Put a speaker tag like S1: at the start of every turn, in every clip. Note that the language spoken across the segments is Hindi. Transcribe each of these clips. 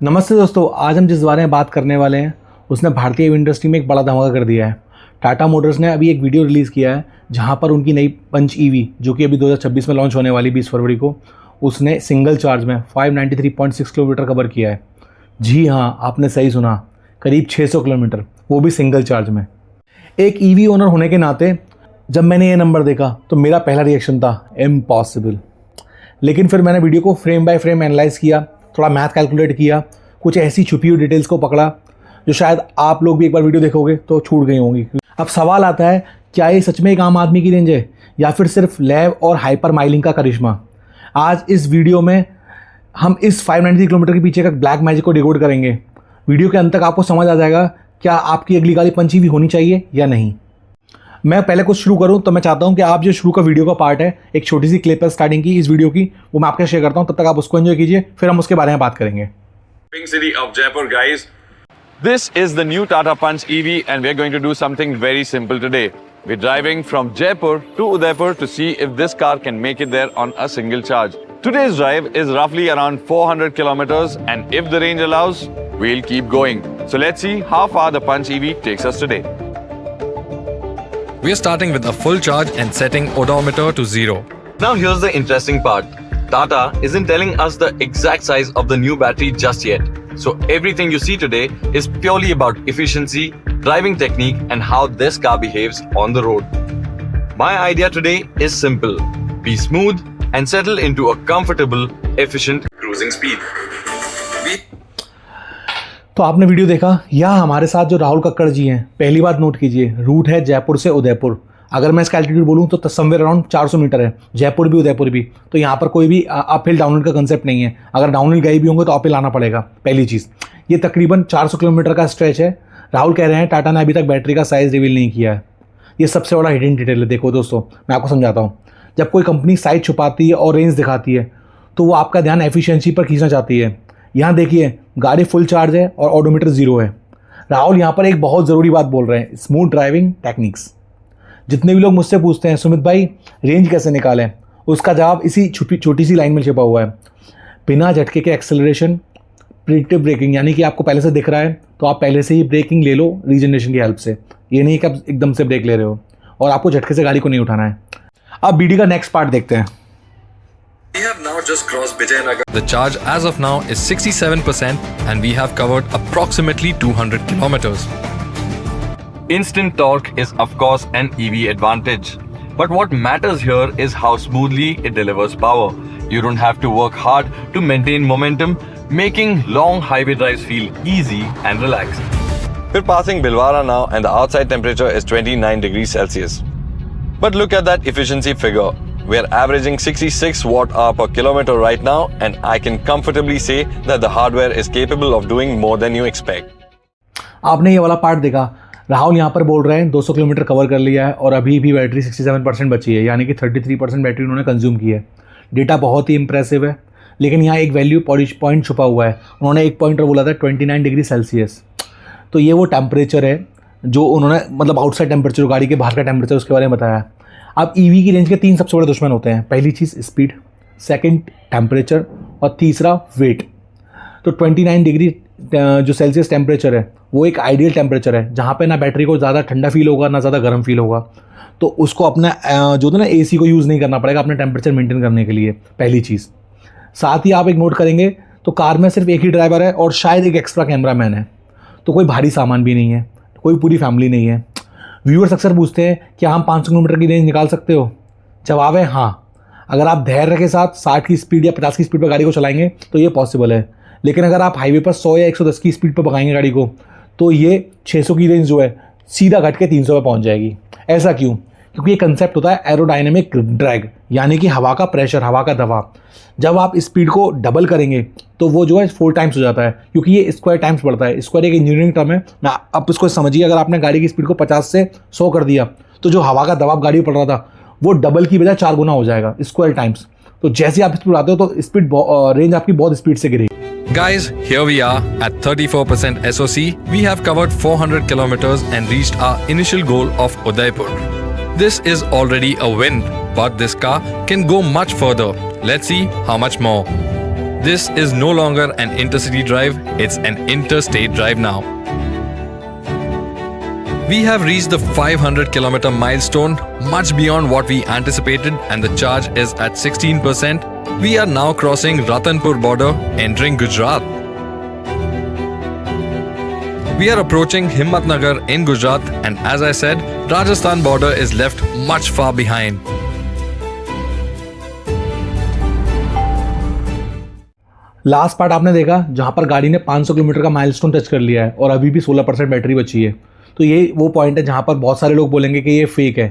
S1: नमस्ते दोस्तों, आज हम जिस बारे में बात करने वाले हैं उसने भारतीय इंडस्ट्री में एक बड़ा धमाका कर दिया है। टाटा मोटर्स ने अभी एक वीडियो रिलीज़ किया है जहां पर उनकी नई पंच ईवी जो कि अभी 2026 में लॉन्च होने वाली 20 फरवरी को, उसने सिंगल चार्ज में 593.6 किलोमीटर कवर किया है। जी हाँ, आपने सही सुना, करीब 600 किलोमीटर, वो भी सिंगल चार्ज में। एक ईवी ओनर होने के नाते जब मैंने ये नंबर देखा तो मेरा पहला रिएक्शन था इम्पॉसिबल। लेकिन फिर मैंने वीडियो को फ्रेम बाय फ्रेम एनालाइज़ किया, थोड़ा मैथ कैलकुलेट किया, कुछ ऐसी छुपी हुई डिटेल्स को पकड़ा जो शायद आप लोग भी एक बार वीडियो देखोगे तो छूट गई होंगी। अब सवाल आता है, क्या ये सच में एक आम आदमी की रेंज है या फिर सिर्फ लैब और हाइपर माइलिंग का करिश्मा? आज इस वीडियो में हम इस 593 किलोमीटर के पीछे का ब्लैक मैजिक को डिकोड करेंगे। वीडियो के अंत तक आपको समझ आ जाएगा क्या आपकी अगली गाड़ी पंच ईवी होनी चाहिए या नहीं। मैं पहले कुछ शुरू करूं तो मैं चाहता हूं कि आप जो शुरू का वीडियो का पार्ट है, एक छोटी सी क्लिप है स्टार्टिंग की इस वीडियो की, वो मैं आपके शेयर करता हूं। तब तक आप उसको एंजॉय कीजिए, फिर हम उसके बारे में बात करेंगे।
S2: Pink City of Jaipur, guys. This is the new Tata Punch EV and we're going to do something very simple today. We're driving from Jaipur to Udaipur to see if this car can make it there on a single charge. Today's drive is roughly around 400 kilometers and if the range allows, we'll keep going. So let's see how far the Punch EV takes us today.
S3: We are starting with a full charge and setting odometer to 0.
S2: Now here's the interesting part. Tata isn't telling us the exact size of the new battery just yet. So everything you see today is purely about efficiency, driving technique and how this car behaves on the road. My idea today is simple. Be smooth and settle into a comfortable, efficient cruising speed.
S1: तो आपने वीडियो देखा, यहाँ हमारे साथ जो राहुल कक्कड़ जी हैं, पहली बात नोट कीजिए, रूट है जयपुर से उदयपुर। अगर मैं इसका एल्टीट्यूड बोलूँ तो समवेयर अराउंड 400 मीटर है, जयपुर भी उदयपुर भी। तो यहाँ पर कोई भी अप हिल डाउन हिल का कंसेप्ट नहीं है। अगर डाउन हिल गए भी होंगे तो अप हिल आना पड़ेगा। पहली चीज़, ये तकरीबन 400 किलोमीटर का स्ट्रेच है। राहुल कह रहे हैं टाटा ने अभी तक बैटरी का साइज़ रिवील नहीं किया है। ये सबसे बड़ा हिडन डिटेल है। देखो दोस्तों, मैं आपको समझाता हूँ। जब कोई कंपनी साइज छुपाती है और रेंज दिखाती है तो वो आपका ध्यान एफिशिएंसी पर खींचना चाहती है। यहाँ देखिए, गाड़ी फुल चार्ज है और ऑडोमीटर 0 है। राहुल यहाँ पर एक बहुत ज़रूरी बात बोल रहे हैं, स्मूथ ड्राइविंग टेक्निक्स। जितने भी लोग मुझसे पूछते हैं सुमित भाई रेंज कैसे निकालें, उसका जवाब इसी छोटी सी लाइन में छिपा हुआ है। बिना झटके के एक्सेलरेशन, प्रिडिक्टिव ब्रेकिंग, यानी कि आपको पहले से दिख रहा है तो आप पहले से ही ब्रेकिंग ले लो रीजनरेशन की हेल्प से। ये नहीं कि आप एकदम से ब्रेक ले रहे हो और आपको झटके से गाड़ी को नहीं उठाना है। अब वीडियो का नेक्स्ट पार्ट देखते हैं।
S2: We have now just crossed Vijayanagar.
S3: The charge as of now is 67% and we have covered approximately 200 kilometers.
S2: Instant torque is of course an EV advantage. But what matters here is how smoothly it delivers power. You don't have to work hard to maintain momentum, making long highway drives feel easy and relaxed. We're passing Bhilwara now and the outside temperature is 29 degrees Celsius. But look at that efficiency figure. We're averaging 66 watt-hour per kilometer right now and I can comfortably say that the hardware is capable of doing more than you expect.
S1: आपने ये वाला पार्ट देखा, राहुल यहाँ पर बोल रहे हैं 200 किलोमीटर कवर कर लिया है और अभी भी बैटरी 67% बची है, यानी कि 33% बैटरी उन्होंने कंज्यूम की है। डेटा बहुत ही इंप्रेसिव है, लेकिन यहाँ एक वैल्यू पॉइंट छुपा हुआ है। उन्होंने एक पॉइंटर बोला था 29 डिग्री सेल्सियस। तो ये वो टेम्परेचर है जो उन्होंने, मतलब आउटसाइड टेम्परेचर, गाड़ी के बाहर का टेम्परेचर, उसके बारे में बताया। अब ईवी की रेंज के 3 सबसे बड़े दुश्मन होते हैं। पहली चीज़ स्पीड, सेकंड टेम्परेचर और तीसरा वेट। तो 29 डिग्री जो सेल्सियस टेम्परेचर है वो एक आइडियल टेम्परेचर है जहाँ पे ना बैटरी को ज़्यादा ठंडा फील होगा ना ज़्यादा गर्म फील होगा। तो उसको अपना जो है ना एसी को यूज़ नहीं करना पड़ेगा अपने टेम्परेचर मेंटेन करने के लिए, पहली चीज़। साथ ही आप एक नोट करेंगे तो कार में सिर्फ एक ही ड्राइवर है और शायद एक एक्स्ट्रा कैमरा मैन है। तो कोई भारी सामान भी नहीं है, कोई पूरी फैमिली नहीं है। व्यूअर्स अक्सर पूछते हैं क्या हम 500 किलोमीटर की रेंज निकाल सकते हो? जवाब है हाँ। अगर आप धैर्य के साथ 60 की स्पीड या 50 की स्पीड पर गाड़ी को चलाएंगे तो ये पॉसिबल है। लेकिन अगर आप हाईवे पर 100 या 110 की स्पीड पर भगाएंगे गाड़ी को तो ये 600 की रेंज जो है सीधा घट के 300 पर पहुंच जाएगी। ऐसा क्यों? क्योंकि ये कंसेप्ट होता है एरोडायनेमिक ड्रैग, यानी कि हवा का प्रेशर, हवा का दबाव। जब आप स्पीड को डबल करेंगे तो वो जो है 4 टाइम्स हो जाता है, क्योंकि ये स्क्वायर टाइम्स बढ़ता है। स्क्वायर एक इंजीनियरिंग टर्म है। मैं आप इसको समझिए, अगर आपने गाड़ी की स्पीड को 50 से 100 कर दिया तो जो हवा का दबाव गाड़ी पर पड़ रहा था वो डबल की बजाय 4 गुना हो जाएगा, स्क्वायर टाइम्स। तो जैसे आप स्पीड आते हो तो स्पीड रेंज आपकी बहुत स्पीड से गिरेगी।
S3: Guys, here we are at 34% SOC. We have covered 400 kilometers and reached our initial goal of Udaipur. This is already a win, but this car can go much further. Let's see how much more. This is no longer an intercity drive, it's an interstate drive now. We have reached the 500 kilometer milestone, much beyond what we anticipated, and the charge is at 16%. We are now crossing Ratanpur border, entering Gujarat. We are approaching Himmatnagar in Gujarat, and as I said, Rajasthan border is left much far behind.
S1: Last part आपने देखा जहाँ पर गाड़ी ने 500 किलोमीटर का माइलस्टोन टच कर लिया है और अभी भी 16% बैटरी बची है। तो ये वो पॉइंट है जहाँ पर बहुत सारे लोग बोलेंगे कि ये फेक है,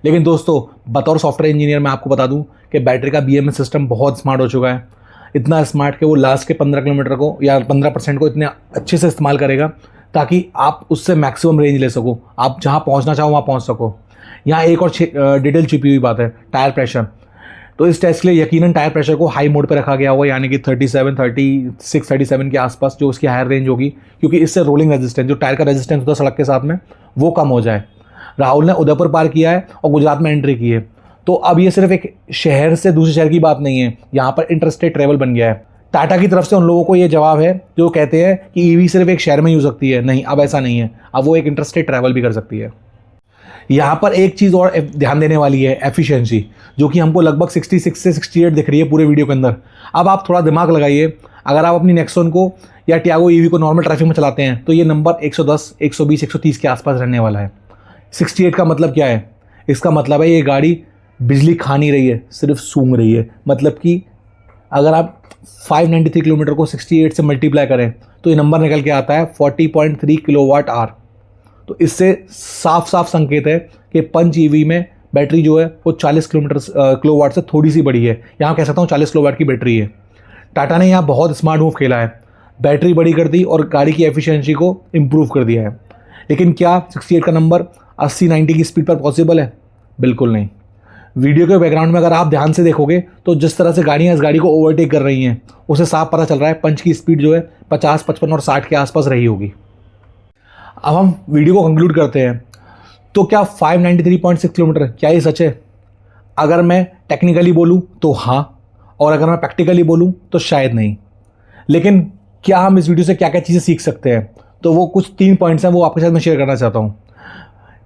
S1: लेकिन दोस्तों बतौर सॉफ्टवेयर इंजीनियर मैं आपको बता दूं कि बैटरी का BMS सिस्टम बहुत स्मार्ट हो चुका है। इतना स्मार्ट कि वो लास्ट के 15 किलोमीटर को या 15% को इतने अच्छे से इस्तेमाल करेगा ताकि आप उससे मैक्सिमम रेंज ले सको, आप जहाँ पहुँचना चाहो वहाँ पहुँच सको। यहाँ एक और डिटेल छिपी हुई बात है, टायर प्रेशर। तो इस टेस्ट के लिए यकीनन टायर प्रेशर को हाई मोड पे रखा गया होगा, यानी कि 37 के आसपास जो उसकी हायर रेंज होगी, क्योंकि इससे रोलिंग रेजिस्टेंस, जो टायर का रेजिस्टेंस होता है सड़क के साथ में, वो कम हो जाए। राहुल ने उदयपुर पार किया है और गुजरात में एंट्री की है। तो अब ये सिर्फ एक शहर से दूसरे शहर की बात नहीं है, यहाँ पर इंटरस्टेट ट्रेवल बन गया है। टाटा की तरफ से उन लोगों को ये जवाब है जो कहते हैं कि ईवी सिर्फ एक शहर में ही हो सकती है। नहीं, अब ऐसा नहीं है, अब वो एक इंटरस्टेट ट्रैवल भी कर सकती है। यहाँ पर एक चीज़ और ध्यान देने वाली है, एफिशिएंसी, जो कि हमको लगभग 66 से 68 दिख रही है पूरे वीडियो के अंदर। अब आप थोड़ा दिमाग लगाइए, अगर आप अपनी नेक्सॉन को या टियागो ईवी को नॉर्मल ट्रैफिक में चलाते हैं तो ये नंबर 110, 120, 130 के आसपास रहने वाला है। 68 का मतलब क्या है? इसका मतलब है ये गाड़ी बिजली खा नहीं रही है, सिर्फ सूंघ रही है। मतलब कि अगर आप 593 किलोमीटर को 68 से मल्टीप्लाई करें तो ये नंबर निकल के आता है 40.3 किलोवाट आवर। तो इससे साफ साफ संकेत है कि पंच ईवी में बैटरी जो है वो 40 किलोवाट से थोड़ी सी बड़ी है। यहाँ कह सकता हूँ 40 किलोवाट की बैटरी है। टाटा ने यहाँ बहुत स्मार्ट मूव खेला है, बैटरी बड़ी कर दी और गाड़ी की एफिशिएंसी को इम्प्रूव कर दिया है। लेकिन क्या 68 का नंबर 80-90 की स्पीड पर पॉसिबल है? बिल्कुल नहीं। वीडियो के बैकग्राउंड में अगर आप ध्यान से देखोगे तो जिस तरह से गाड़ियाँ इस गाड़ी को ओवरटेक कर रही हैं उसे साफ पता चल रहा है पंच की स्पीड जो है 50, 55 और 60 के आसपास रही होगी। अब हम वीडियो को कंक्लूड करते हैं। तो क्या 593.6 किलोमीटर, क्या ये सच है? अगर मैं टेक्निकली बोलूँ तो हाँ, और अगर मैं प्रैक्टिकली बोलूँ तो शायद नहीं। लेकिन क्या हम इस वीडियो से क्या क्या चीज़ें सीख सकते हैं? तो वो कुछ 3 पॉइंट्स हैं, वो आपके साथ मैं शेयर करना चाहता हूँ।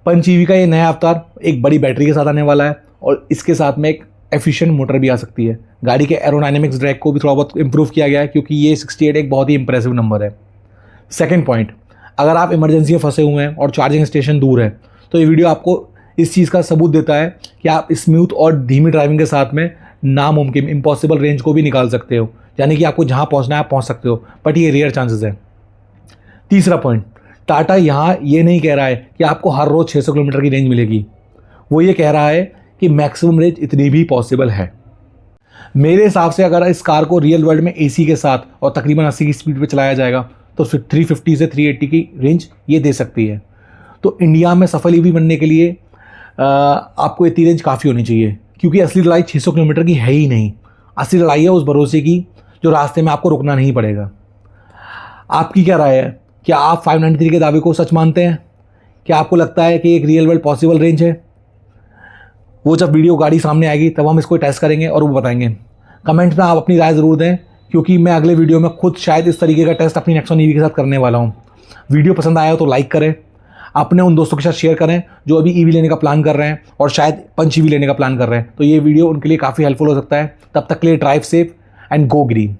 S1: पंच ईवी का ये नया अवतार एक बड़ी बैटरी के साथ आने वाला है और इसके साथ में एक एफिशिएंट मोटर भी आ सकती है। गाड़ी के एरोडायनेमिक्स ड्रैग को भी थोड़ा बहुत इंप्रूव किया गया है, क्योंकि ये 68 एक बहुत ही इंप्रेसिव नंबर है। सेकंड पॉइंट, अगर आप इमरजेंसी में फंसे हुए हैं और चार्जिंग स्टेशन दूर है तो ये वीडियो आपको इस चीज़ का सबूत देता है कि आप स्मूथ और धीमी ड्राइविंग के साथ में नामुमकिन इम्पॉसिबल रेंज को भी निकाल सकते हो। यानी कि आपको जहाँ पहुँचना है आप पहुँच सकते हो, बट ये रेयर चांसेस है। तीसरा पॉइंट, टाटा यहाँ ये नहीं कह रहा है कि आपको हर रोज़ 600 किलोमीटर की रेंज मिलेगी, वो ये कह रहा है कि मैक्सिमम रेंज इतनी भी पॉसिबल है। मेरे हिसाब से अगर इस कार को रियल वर्ल्ड में AC के साथ और तकरीबन 80 की स्पीड पे चलाया जाएगा तो फिर 350 से 380 की रेंज ये दे सकती है। तो इंडिया में सफल ईवी बनने के लिए आपको इतनी रेंज काफ़ी होनी चाहिए, क्योंकि असली लड़ाई 600 किलोमीटर की है ही नहीं। असली लड़ाई है उस भरोसे की जो रास्ते में आपको रुकना नहीं पड़ेगा। आपकी क्या राय है? क्या आप 593 के दावे को सच मानते हैं? क्या आपको लगता है कि एक रियल वर्ल्ड पॉसिबल रेंज है? वो जब वीडियो गाड़ी सामने आएगी तब हम इसको टेस्ट करेंगे और वो बताएंगे। कमेंट में आप अपनी राय ज़रूर दें, क्योंकि मैं अगले वीडियो में खुद शायद इस तरीके का टेस्ट अपनी नेक्सॉन ईवी के साथ करने वाला हूँ। वीडियो पसंद आया हो तो लाइक करें, अपने उन दोस्तों के साथ शेयर करें जो अभी ईवी लेने का प्लान कर रहे हैं और शायद पंच ईवी लेने का प्लान कर रहे हैं। तो ये वीडियो उनके लिए काफ़ी हेल्पफुल हो सकता है। तब तक के लिए drive safe and go green.